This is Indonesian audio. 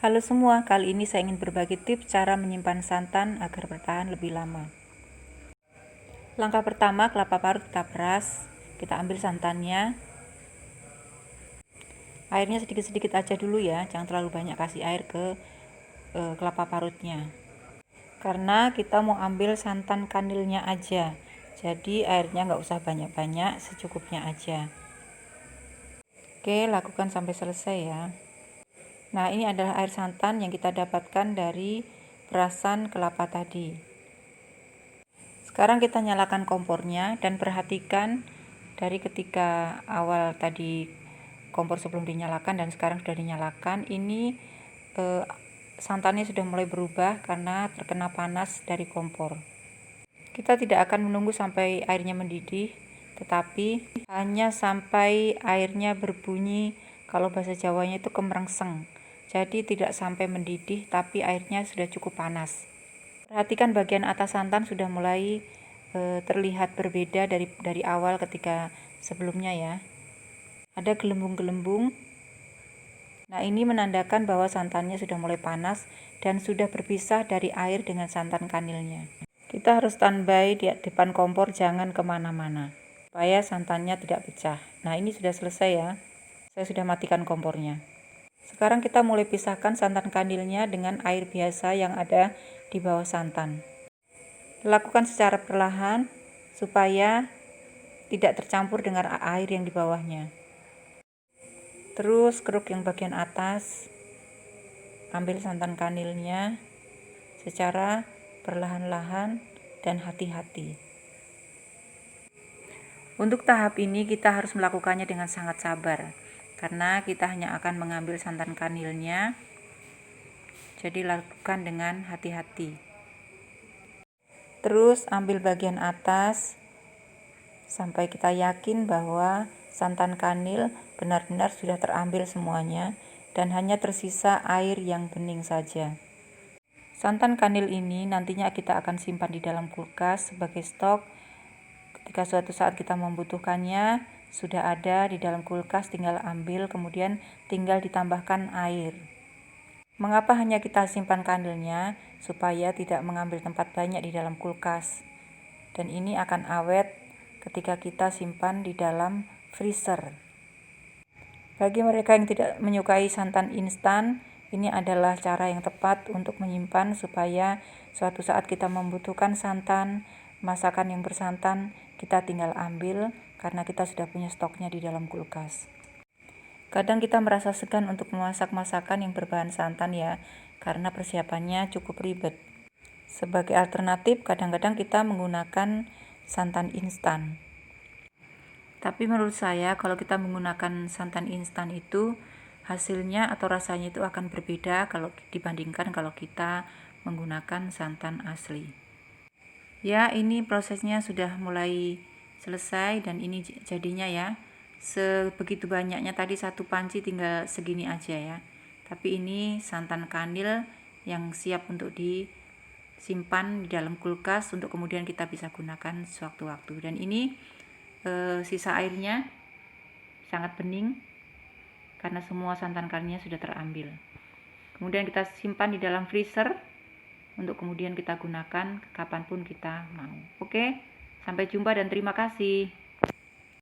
Halo semua, kali ini saya ingin berbagi tips cara menyimpan santan agar bertahan lebih lama. Langkah pertama, kelapa parut kita peras, kita ambil santannya. Airnya sedikit-sedikit aja dulu ya, jangan terlalu banyak kasih air ke kelapa parutnya. Karena kita mau ambil santan kanilnya aja, jadi airnya nggak usah banyak-banyak, secukupnya aja. Oke, lakukan sampai selesai ya. Nah, ini adalah air santan yang kita dapatkan dari perasan kelapa tadi. Sekarang kita nyalakan kompornya dan perhatikan dari ketika awal tadi kompor sebelum dinyalakan dan sekarang sudah dinyalakan, ini santannya sudah mulai berubah karena terkena panas dari kompor. Kita tidak akan menunggu sampai airnya mendidih, tetapi hanya sampai airnya berbunyi, kalau bahasa Jawanya itu kemerengseng. Jadi tidak sampai mendidih, tapi airnya sudah cukup panas. Perhatikan bagian atas santan sudah mulai terlihat berbeda dari awal ketika sebelumnya ya. Ada gelembung-gelembung. Nah, ini menandakan bahwa santannya sudah mulai panas dan sudah berpisah dari air dengan santan kanilnya. Kita harus standby di depan kompor, jangan kemana-mana supaya santannya tidak pecah. Nah, ini sudah selesai ya. Saya sudah matikan kompornya. Sekarang kita mulai pisahkan santan kanilnya dengan air biasa yang ada di bawah santan. Lakukan secara perlahan supaya tidak tercampur dengan air yang di bawahnya. Terus keruk yang bagian atas, ambil santan kanilnya secara perlahan-lahan dan hati-hati. Untuk tahap ini kita harus melakukannya dengan sangat sabar, karena kita hanya akan mengambil santan kanilnya, jadi lakukan dengan hati-hati. Terus ambil bagian atas sampai kita yakin bahwa santan kanil benar-benar sudah terambil semuanya dan hanya tersisa air yang bening saja. Santan kanil ini nantinya kita akan simpan di dalam kulkas sebagai stok. Ketika suatu saat kita membutuhkannya, sudah ada di dalam kulkas, tinggal ambil, kemudian tinggal ditambahkan air. Mengapa hanya kita simpan kanilnya? Supaya tidak mengambil tempat banyak di dalam kulkas. Dan ini akan awet ketika kita simpan di dalam freezer. Bagi mereka yang tidak menyukai santan instan, ini adalah cara yang tepat untuk menyimpan supaya suatu saat kita membutuhkan santan, masakan yang bersantan, kita tinggal ambil karena kita sudah punya stoknya di dalam kulkas. Kadang kita merasa segan untuk memasak masakan yang berbahan santan ya, karena persiapannya cukup ribet. Sebagai alternatif, kadang-kadang kita menggunakan santan instan. Tapi menurut saya kalau kita menggunakan santan instan itu hasilnya atau rasanya itu akan berbeda kalau dibandingkan kalau kita menggunakan santan asli. Ya, ini prosesnya sudah mulai selesai dan ini jadinya ya. Sebegitu banyaknya tadi satu panci tinggal segini aja ya. Tapi ini santan kanil yang siap untuk disimpan di dalam kulkas untuk kemudian kita bisa gunakan sewaktu-waktu. Dan ini sisa airnya sangat bening karena semua santan kanilnya sudah terambil. Kemudian kita simpan di dalam freezer untuk kemudian kita gunakan kapanpun kita mau. Oke, sampai jumpa dan terima kasih.